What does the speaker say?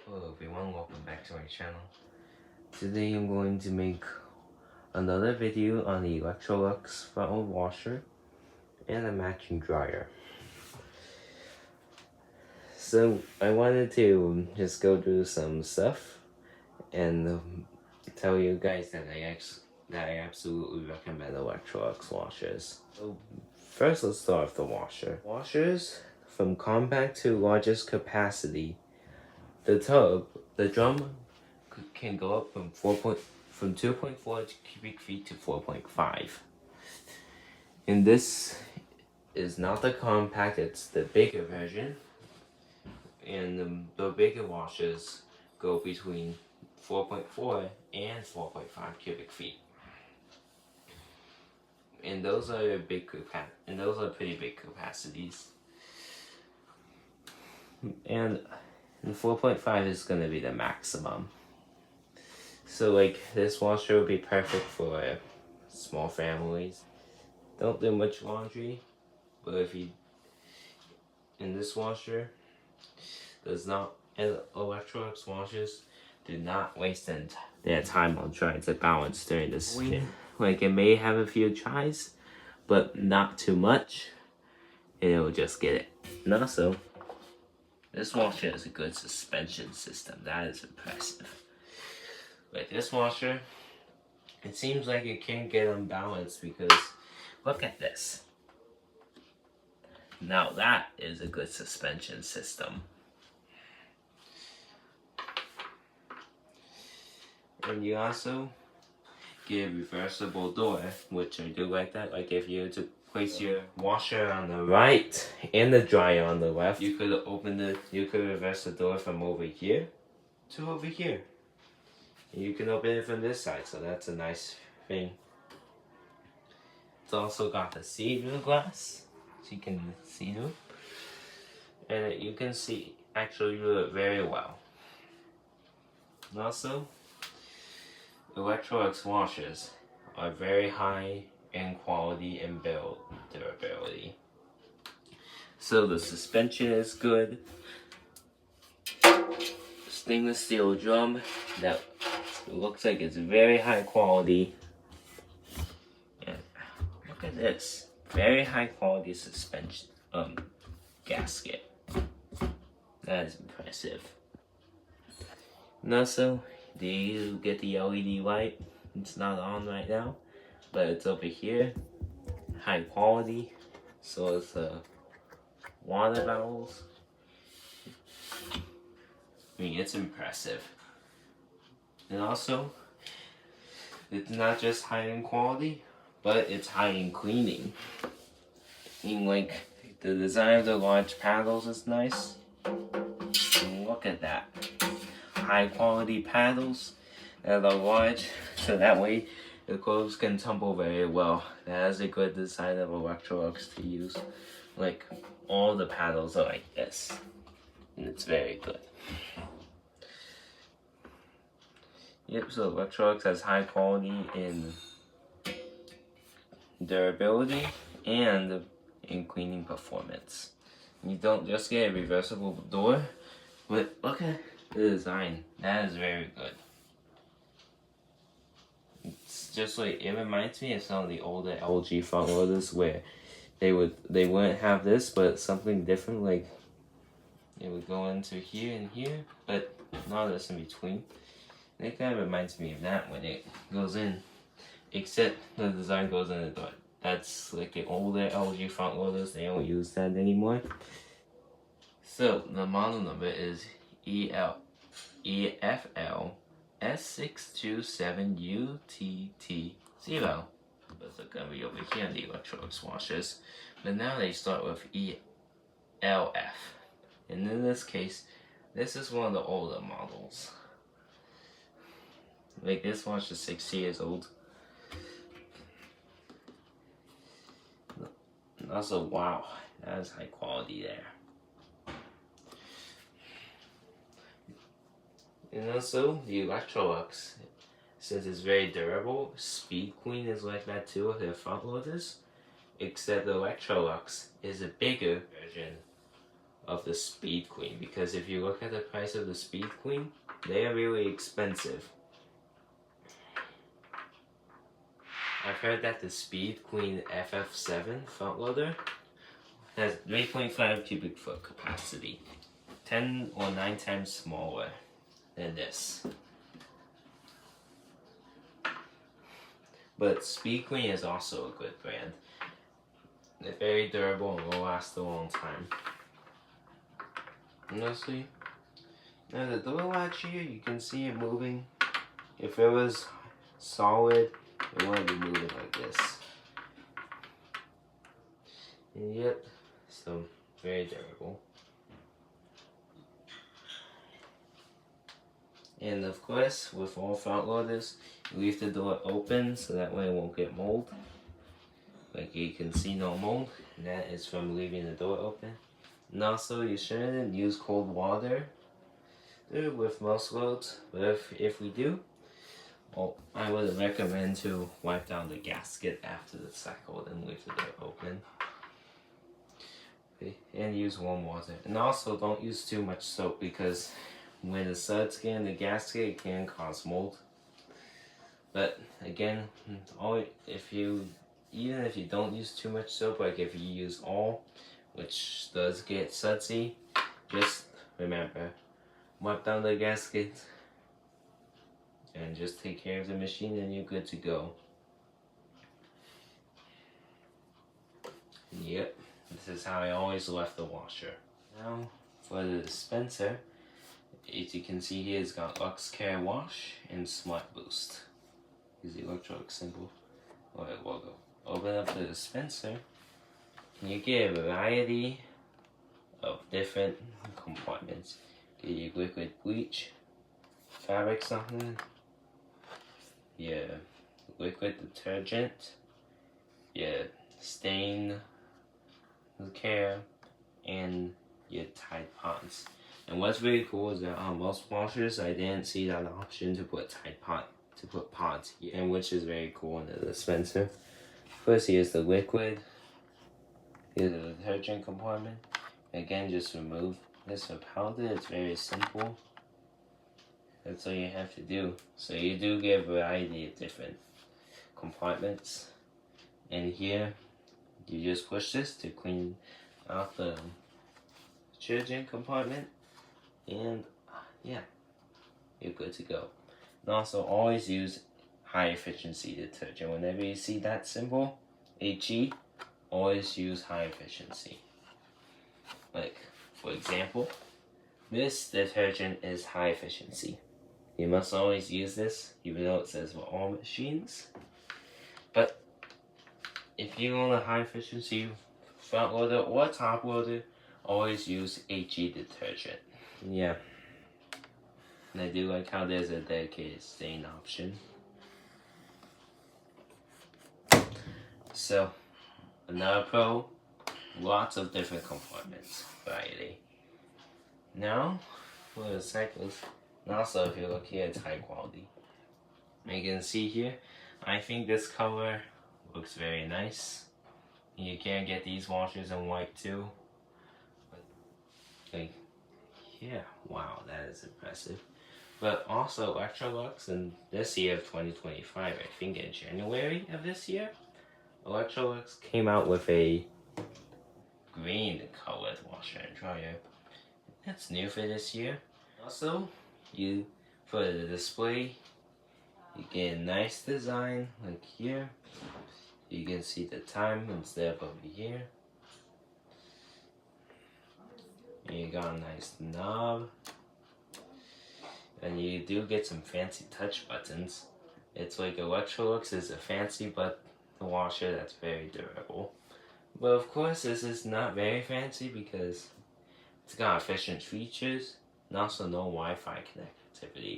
Hello everyone, welcome back to my channel. Today I'm going to make another video on the Electrolux front load washer and a matching dryer. So I wanted to just go through some stuff and tell you guys that I absolutely recommend Electrolux washers. So first let's start with the washer. Washers from compact to largest capacity. The drum can go up from 2.4 cubic feet to 4.5. And this is not the compact, it's the bigger version. And the bigger washers go between 4.4 and 4.5 cubic feet. And those are pretty big capacities. And the 4.5 is going to be the maximum. So like this washer would be perfect for small families. Don't do much laundry, but this washer does not, and Electrolux washers do not waste their time on trying to balance during the spin. Like it may have a few tries, but not too much, and it will just get it. And also, this washer has a good suspension system. That is impressive. Like this washer, it seems like it can't get unbalanced because look at this. Now that is a good suspension system. And you also get a reversible door, which I do like that. Like if you were to place your washer on the right and the dryer on the left, you could reverse the door from over here to over here. You can open it from this side, so that's a nice thing. It's also got the see-through glass, so you can see through. And you can see actually do it very well. And also, Electrolux washers are very high in quality and build durability. So the suspension is good. Stainless steel drum that looks like it's very high quality. And look at this, very high quality suspension gasket. That is impressive. And also, you get the LED light. It's not on right now, but it's over here. High quality. So it's water bowels. I mean, it's impressive. And also, it's not just high in quality, but it's high in cleaning. I mean, like, the design of the large paddles is nice. And look at that. High quality paddles that are large, so that way the clothes can tumble very well. That is a good design of Electrolux to use. Like, all the paddles are like this, and it's very good. Yep, so Electrolux has high quality in durability and in cleaning performance. You don't just get a reversible door, but look at the design. That is very good. It's just like, it reminds me of some of the older LG front loaders where they wouldn't have this, but something different, like it would go into here and here, but not this in between. It kind of reminds me of that when it goes in, except the design goes in the door. That's like the older LG front loaders, they don't use that anymore. So the model number is EFLS627UTT In. Those are going to be over here in the Electrolux washers. But now they start with ELF. And in this case, this is one of the older models. Like this watch is 6 years old. And also, wow, that is high quality there. And also, the Electrolux, since it's very durable, Speed Queen is like that too with their front loaders. Except the Electrolux is a bigger version of the Speed Queen, because if you look at the price of the Speed Queen, they are really expensive. I've heard that the Speed Queen FF7 front loader has 3.5 cubic foot capacity, 10 or 9 times smaller than this. But Speed Queen is also a good brand. They're very durable and will last a long time. Honestly, now the door latch here, you can see it moving. If it was solid, it wouldn't be moving like this. And yep, so very durable. And of course, with all front loaders, you leave the door open so that way it won't get mold. Like you can see no mold, and that is from leaving the door open. And also, you shouldn't use cold water with most loads, but if we do, well, I would recommend to wipe down the gasket after the cycle and leave the door open. Okay, and use warm water. And also, don't use too much soap, because when the suds get in the gasket, it can cause mold. But again, even if you don't use too much soap, like if you use all, which does get sudsy, just remember, wipe down the gasket and just take care of the machine and you're good to go. Yep, this is how I always left the washer. Now for the dispenser, as you can see here, it's got Lux Care Wash and Smart Boost. Is the Electrolux symbol or the logo. Open up the dispenser and you get a variety of different compartments. Get your liquid bleach, fabric softener, your liquid detergent, your stain care, and your Tide Pods. And what's really cool is that on most washers, I didn't see that option to put pods here, and which is very cool in the dispenser. First, here's the liquid. Here's the detergent compartment. Again, just remove this for powder. It's very simple. That's all you have to do. So you do get a variety of different compartments. And here, you just push this to clean out the detergent compartment. And yeah, you're good to go. And also always use high efficiency detergent. Whenever you see that symbol, HE, always use high efficiency. Like, for example, this detergent is high efficiency. You must always use this, even though it says for all machines. But if you own a high efficiency front loader or top loader, always use HE detergent. Yeah. And I do like how there's a dedicated stain option. So, another pro, lots of different compartments, variety. Now, for the cycles, and also if you look here, it's high quality. You can see here, I think this color looks very nice. You can get these washers in white too. Like, yeah, wow, that is impressive. But also Electrolux in this year of 2025, I think in January of this year, Electrolux came out with a green colored washer and dryer. That's new for this year. Also, for the display, you get a nice design like here. You can see the time instead of over here. And you got a nice knob. And you do get some fancy touch buttons. It's like Electrolux is a fancy washer that's very durable. But of course, this is not very fancy because it's got efficient features and also no Wi-Fi connectivity.